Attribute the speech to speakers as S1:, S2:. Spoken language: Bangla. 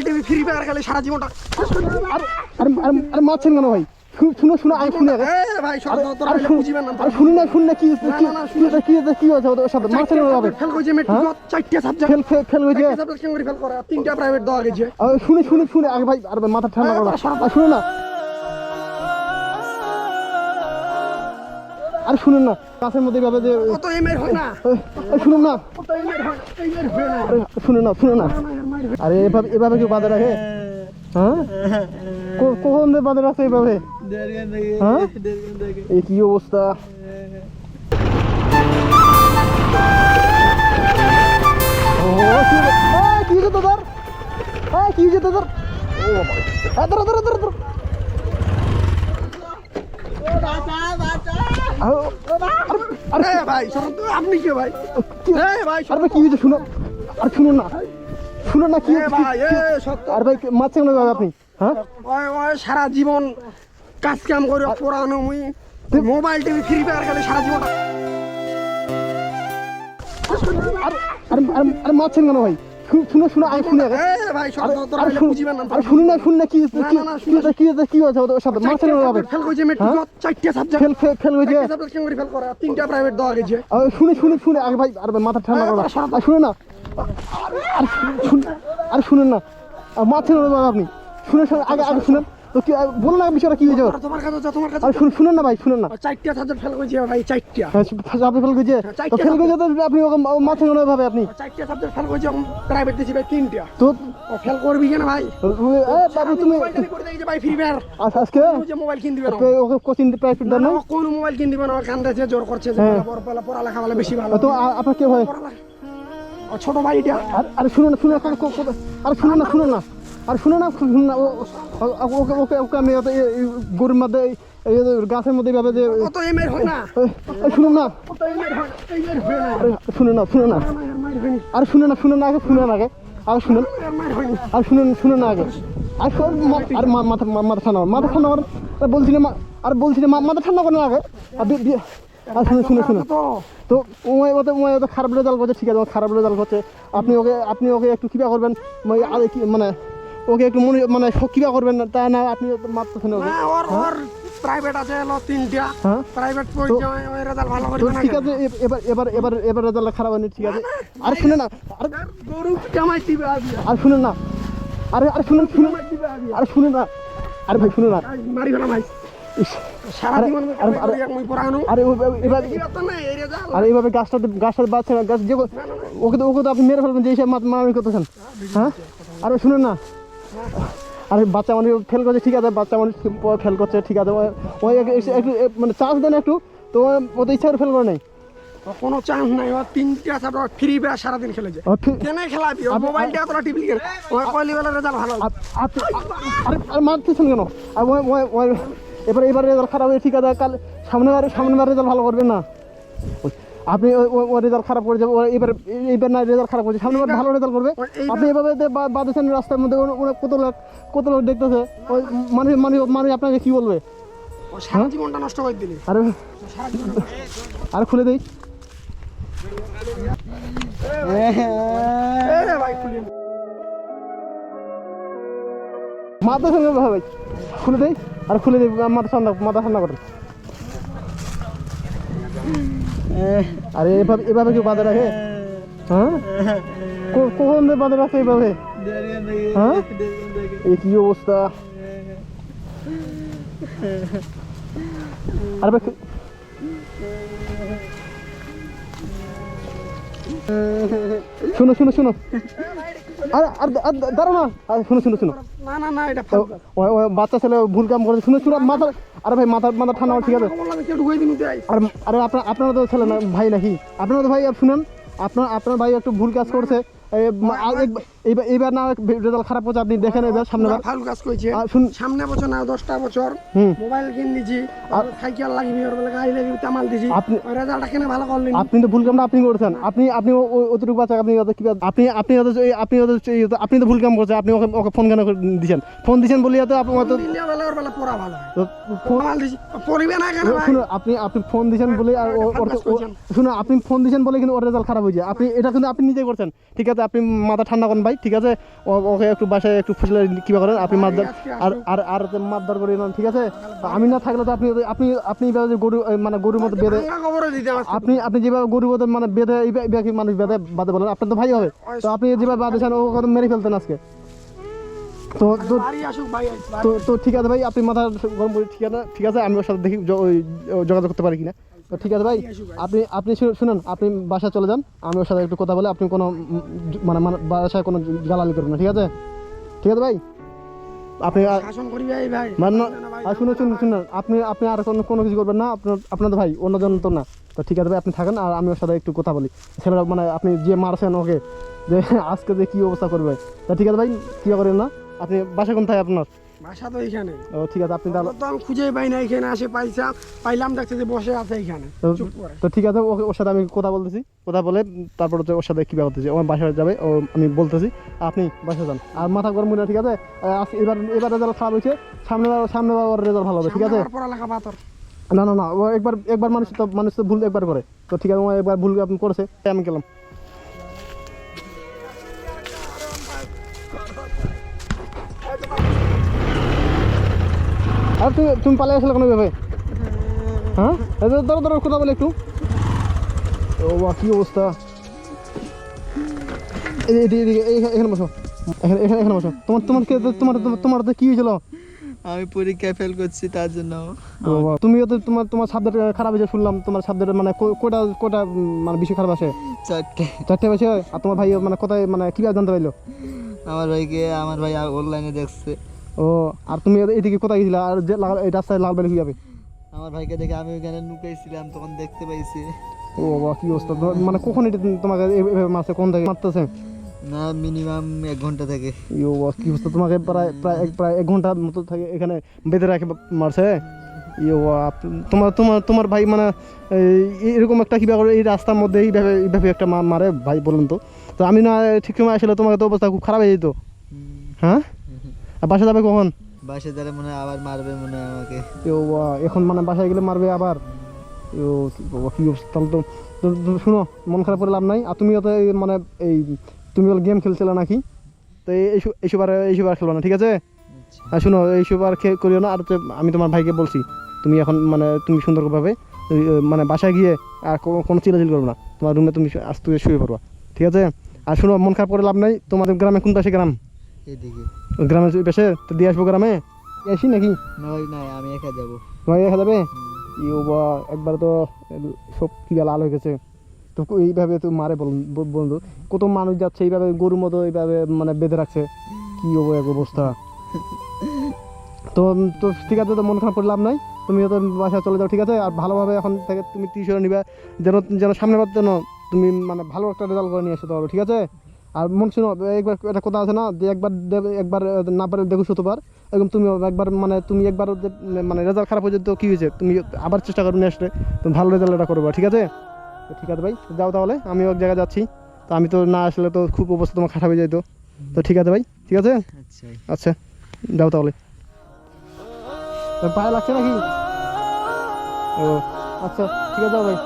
S1: টিভি ফ্রি ফায়ার খেলে সারা জীবনটা।
S2: আরে মারছেন কেন ভাই? শুনো শুনো আমি শুনে
S1: ভাই তোরা বুঝিবেন না।
S2: শুনি না কি হয়েছে ওদের সাথে মারছেন কেন ভাই?
S1: ফেল কইছে মেট্রিক চারটি সাবজেক্ট
S2: ফেল হয়েছে
S1: সাবজেক্ট কেন করে ফেল করে তিনটা প্রাইভেট দেওয়া গেছে।
S2: শুনে আগে ভাই আরে মাথা ঠান্ডা করো শুনো না আর শুনুন না কাছের মধ্যে ভাবে যে
S1: কত এমএর হয় না
S2: শুনুন না
S1: কত এমএর হয় এমএর হয় না
S2: শুনুন না আরে এভাবে কেউ বাঁধে রাখে? হ্যাঁ কখন বাঁধে রাখছে এভাবে? হ্যাঁ এই কি অবস্থা? কি হয়েছে তোদের? কি হয়েছে তোদের?
S1: আরে ভাই আপনি কে ভাই? ভাই
S2: কি হয়েছে শুনো আর শুনুন না কি
S1: ভাই
S2: আর ভাই মারছেন না আপনি? হ্যাঁ
S1: সারা জীবন কাজ কাম করে পড়ানো মুই মোবাইল টিভি ফ্রি ফায়ার খেলে সারা জীবন।
S2: আর মারছেন কেন ভাই? শুনো আমি শুনে
S1: ভাই তোরা বুঝিবেন না।
S2: আর শুনি না কি হয়েছে ওদের সাথে মারছেন কেন ভাই?
S1: ফেল কইছে মেট্রিক চারটি সাবজেক্ট
S2: ফেল হয়েছে
S1: সাবজেক্ট কেন করে ফেল করে তিনটা প্রাইভেট দেওয়া গেছে।
S2: শুনে আগে ভাই আরে মাথা ঠান্ডা করো আর শুনে না আর শুনেন না মারছেন আপনি শুনে আগে শুনেন তো কি বলুন না বিষয়টা কি হয়েছে?
S1: তোমার কাছে
S2: আর শুনেন না ভাই শুনেন না
S1: চারটা সাবজেক্ট ফেল কইছে ভাই চারটা
S2: আপনি ফেল করেছে তো ফেল করেছে তো আপনি মারছেন কেন ভাবে? আপনি
S1: চারটা সাবজেক্ট ফেল কইছে প্রাইভেট দিছি ভাই তিনটা
S2: তো
S1: ফেল করবি কেন ভাই?
S2: বাবু তুমি
S1: করে দেখি ভাই ফ্রি ফায়ার
S2: আজকে
S1: যে মোবাইল কিন দিবেন
S2: ওকে কোচিং প্রাইভেট দেন না
S1: কোন মোবাইল কিন দিবেন আমার কান্দাছে জোর করছে যে পড়ালেখা ভালো বেশি ভালো
S2: তো আপনার কে ভাই?
S1: ছোট ভাই এটা
S2: আরে শুনুন আরে শুনুন না ওকে আমি গরুর মধ্যে গাছের মধ্যে ভাবে যে
S1: কত এমএর হয় না
S2: শুনুন না
S1: কত এমএর হয় এমএর হয় না
S2: শুনুন না আর শুনুন না আগে শুনুন আর শুনুন না আগে আর মাথা ঠান্ডা বলছি না মাথা ঠান্ডা করেন আগে আর শুনুন তো ওই খারাপ রেজাল্ট করছে ঠিক আছে খারাপ রেজাল্ট করছে আপনি ওকে একটু কিবা করবেন মানে ওকে একটু মানে কিবা করবেন তা না আপনি মারতেছেন ওকে
S1: প্রাইভেট আছে হলো তিনটা প্রাইভেট পড়ছে ওই রেজাল্ট ভালো করবে না
S2: ঠিক আছে এবার রেজাল্ট খারাপ হয়নি ঠিক আছে আর শুনে না
S1: গরু জামাই দিবে
S2: আর শুনেন না আরে শুনুন আরে শুনুন না আরে ভাই শুনুন না
S1: মারিবে না ভাই সারা জীবন আমি পড়ানো
S2: আরে এইভাবে গাছটা বাঁচছে না গাছ যে ওকে তো আপনি মেরে ফেলবেন যে হিসাবে মারামারি করতেছেন। হ্যাঁ আরে শুনুন না আরে বাচ্চা মানুষ ফেল করছে ঠিক আছে বাচ্চা মানুষ ফেল করছে ঠিক আছে ওই একটু মানে চান্স দেন একটু তো ওদের ইচ্ছা করে ফেল করে নাই
S1: কোনো চান্স নাই ও তিনটা সাবজেক্ট ফ্রি ফায়ার সারা দিন খেলেছে কেন খেলাবি মোবাইলটা তোরা টিভি কেন ওই কয়লি বেলা রেজাল্ট ভালো
S2: আর মারতেছেন কেন আর এবার রেজাল্ট খারাপ হয়ে ঠিক আছে কাল সামনেবার রেজাল্ট ভালো করবেন না আপনি ওই রেজাল্ট খারাপ করে যাবে এইবার না রেজাল্ট খারাপ করছে সামনেবার ভালো রেজাল্ট করবে আপনি এভাবে বাঁধেছেন রাস্তার মধ্যে কত লোক দেখতেছে ওই মানুষ আপনাকে কি বলবে?
S1: সারা জীবনটা নষ্ট করে দিলি
S2: আর খুলে দিই মাথা সঙ্গে ভাই খুলে দিই আর খুলে দিই মাথা ঠান্ডা করেন আরে এভাবে কেউ বাঁধে রাখে? হ্যাঁ কখন বাঁধে রাখছে এইভাবে? হ্যাঁ এই কি অবস্থা? আর শুনো আর দাঁড়ো না শুনো
S1: না এটা
S2: বাচ্চা ছেলে ভুল কাম করে শুনো মাথা আরে ভাই মাথা ঠান্ডা ঠিক আছে আরে আপনারা তো ছেলে না ভাই নাকি আপনারা তো ভাই শুনেন আপনার ভাই একটু ভুল কাজ করছে এইবার না রেজাল্ট খারাপ হচ্ছে আপনি দেখেন এবার
S1: ভালো কাজ করেছে সামনে বছর না 10টা বছর মোবাইল কিন দিছি সাইকেল লাগিবি ওর বলে গাড়ি লাগিবি তামাল দিছি ওই রেজাল্টটা কেন ভালো করলেন?
S2: আপনি তো ভুল কামটা আপনি করেছেন আপনি অতটুকু বাচ্চা আপনি তো ভুল কাম করছেন আপনি ওকে ফোন কেন দিয়েছেন? ফোন দিয়েছেন বলি তো
S1: পড়া ভালো পড়িবে না কেন
S2: আপনি ফোন দিয়েছেন বলে আর শুনুন আপনি ফোন দিয়েছেন বলে কিন্তু ওর রেজাল্ট খারাপ হয়েছে আপনি এটা কিন্তু আপনি নিজে করছেন ঠিক আছে আপনি মাথা ঠান্ডা করেন ভাই, ঠিক আছে? ওকে একটু বাসায় একটু ফুসলে কিবা করেন আপনি মারদার, আর মারদার করে নেন, ঠিক আছে? আমি না থাকলে তো আপনি আপনি আপনি এইভাবে গরু মানে গরুর মতো বেঁধে আপনি যেভাবে গরুর মতো মানে বেঁধে এইভাবে মানুষ বেঁধে বাঁধে বলেন, আপনার তো ভাই হবে। তো আপনি যেভাবে বাঁধেছেন ও কত মেরে ফেলতেন আজকে। তো তো ঠিক আছে ভাই, আপনি মাথা গরম করে, ঠিক আছে আমি ওর সাথে দেখি যোগাযোগ করতে পারি কিনা। তো ঠিক আছে ভাই, আপনি আপনি শুনুন, আপনি বাসায় চলে যান, আমি ওর সাথে একটু কথা বলে, আপনি কোনো মানে বাসায় কোনো গালালি করবেন না, ঠিক আছে? ঠিক আছে ভাই, আপনি শুনুন, আপনি আর কোনো কিছু করবেন না, আপনার তো ভাই অন্যজন তো না। তো ঠিক আছে ভাই, আপনি থাকেন আর আমি ওর সাথে একটু কথা বলি। ছেলেরা মানে আপনি যে মারছেন ওকে, যে আজকে যে কী অবস্থা করবে। তা ঠিক আছে ভাই, কী করেন না, আপনি বাসা কোন থাকে আপনার?
S1: বাসা তো এইখানে।
S2: ও ঠিক আছে, আপনি তাহলে
S1: তো আমি খুঁজেই পাই না, এখানে আসে পাইলাম দেখছি যে বসে আছে এইখানে।
S2: তো ঠিক আছে, ওর সাথে আমি কথা বলতেছি, কথা বলে তারপর হচ্ছে ওর সাথে কী করতেছি, আমার বাসায় যাবে ও, আমি বলতেছি, আপনি বাসায় যান আর মাথা গরম না, ঠিক আছে? এবার রেজাল্ট খারাপ হয়েছে, সামনে ওর রেজাল্ট ভালো হবে, ঠিক আছে?
S1: পড়ালেখা পাথর
S2: না ও একবার মানুষ তো ভুল একবার করে। তো ঠিক আছে, ও একবার ভুল আপনি করেছে, আমি গেলাম। আর তুমি পালিয়ে আসলে কোনো ভেবে? হ্যাঁ, ধরো কথা বলে একটু। ও বা কি অবস্থা, এখানে বসো, এখানে বসো। তোমার তো কি হয়েছিল?
S3: আমি পরীক্ষায় ফেল করছি তার জন্য।
S2: তুমিও তো তোমার সাবজেক্ট খারাপ হয়েছে শুনলাম, তোমার সাবজেক্ট মানে কোটা মানে বিষয় খারাপ আসে? 4টে বিষয়। আর তোমার ভাই মানে কোথায় মানে কিভাবে জানতে পারলো?
S3: আমার ভাই অনলাইনে দেখছে।
S2: ও, আর তুমি এদিকে কোথায় গেছিলে? আর যে এই রাস্তায় লাল বাড়ি কিভাবে?
S3: আমার ভাইকে দেখে আমি ওইখানে লুকাইছিলাম, তখন দেখতে পাইছি।
S2: ও বাবা কি অবস্থা, মানে কখন এটা তোমাকে এভাবে মারছে, কোন থেকে মারতেছে?
S3: না, মিনিমাম 1 ঘন্টা থেকে।
S2: ও বাবা কি অবস্থা, তোমাকে প্রায় 1 ঘন্টার মতো থাকে এখানে বেঁধে রাখে মারছে? ইয়ে বাবা, তোমার ভাই মানে এরকম একটা কিভাবে করে এই রাস্তার মধ্যে এইভাবে একটা মারে ভাই, বলুন তো? তো আমি না ঠিক সময় আসলে তোমাকে তো অবস্থা খুব খারাপ হয়ে যেত। হ্যাঁ, আর বাসা যাবে কখন?
S3: বাসায় যারা মনে হয় আবার মারবে মনে হয় আমাকে।
S2: ও বাবা, এখন মানে বাসায় গেলে মারবে আবার? ও বাবা কি অবস্থা, তাহলে তো শুনো, মন খারাপ করে লাভ নাই। আর তুমিও তো মানে তুমি গেম খেলছিলে নাকি? তো এইসব আর খেলবো না, ঠিক আছে? আর শুনো, এইসব আর করিও না। আর আমি তোমার ভাইকে বলছি, তুমি এখন মানে তুমি সুন্দরভাবে মানে বাসায় গিয়ে আর কোনো চিলাচিল করবে না, তোমার রুমে তুমি আস্তে শুয়ে পড়বা, ঠিক আছে? আর শুনো, মন খারাপ করে লাভ নাই। তোমাদের গ্রামে কোন পাশে গ্রাম?
S3: এদিকে।
S2: গ্রামে পাশে, তো দিয়ে আসবো গ্রামে, আসি নাকি?
S3: না, আমি একা যাবো।
S2: তোমার দেখা যাবে? ইউ বা একবার তো সব কি লাল হয়ে গেছে। তো এইভাবে তো মারে বন্ধু, কত মানুষ যাচ্ছে এইভাবে গরুর মতো এইভাবে মানে বেঁধে রাখছে, কি হবো এক অবস্থা। তো তো ঠিক আছে, তো মন খারাপ করে লাভ নাই, তুমি তো বাসায় চলে যাও, ঠিক আছে? আর ভালোভাবে এখন থেকে তুমি টিউশন নিবা, যেন সামনের বার যেন তুমি মানে ভালো একটা রেজাল্ট করে নিয়ে আসতে পারো, ঠিক আছে? আর মন শুনো, একবার একটা কথা আছে না, যে একবার না পারে দেখো শতবার, এরকম তুমি একবার মানে তুমি একবার মানে রেজাল্ট খারাপ হয়ে যেত, কী হয়েছে, তুমি আবার চেষ্টা করো নিয়ে আসলে তুমি ভালো রেজাল্ট এটা করবা, ঠিক আছে? তো ঠিক আছে ভাই, যাও তাহলে, আমিও এক জায়গায় যাচ্ছি। তো আমি তো না আসলে তো খুব অবস্থা তোমার খারাপ হয়ে যেত। তো ঠিক আছে ভাই, ঠিক আছে? আচ্ছা, যাও তাহলে। পায়ে লাগছে নাকি? ও আচ্ছা, ঠিক আছে ভাই।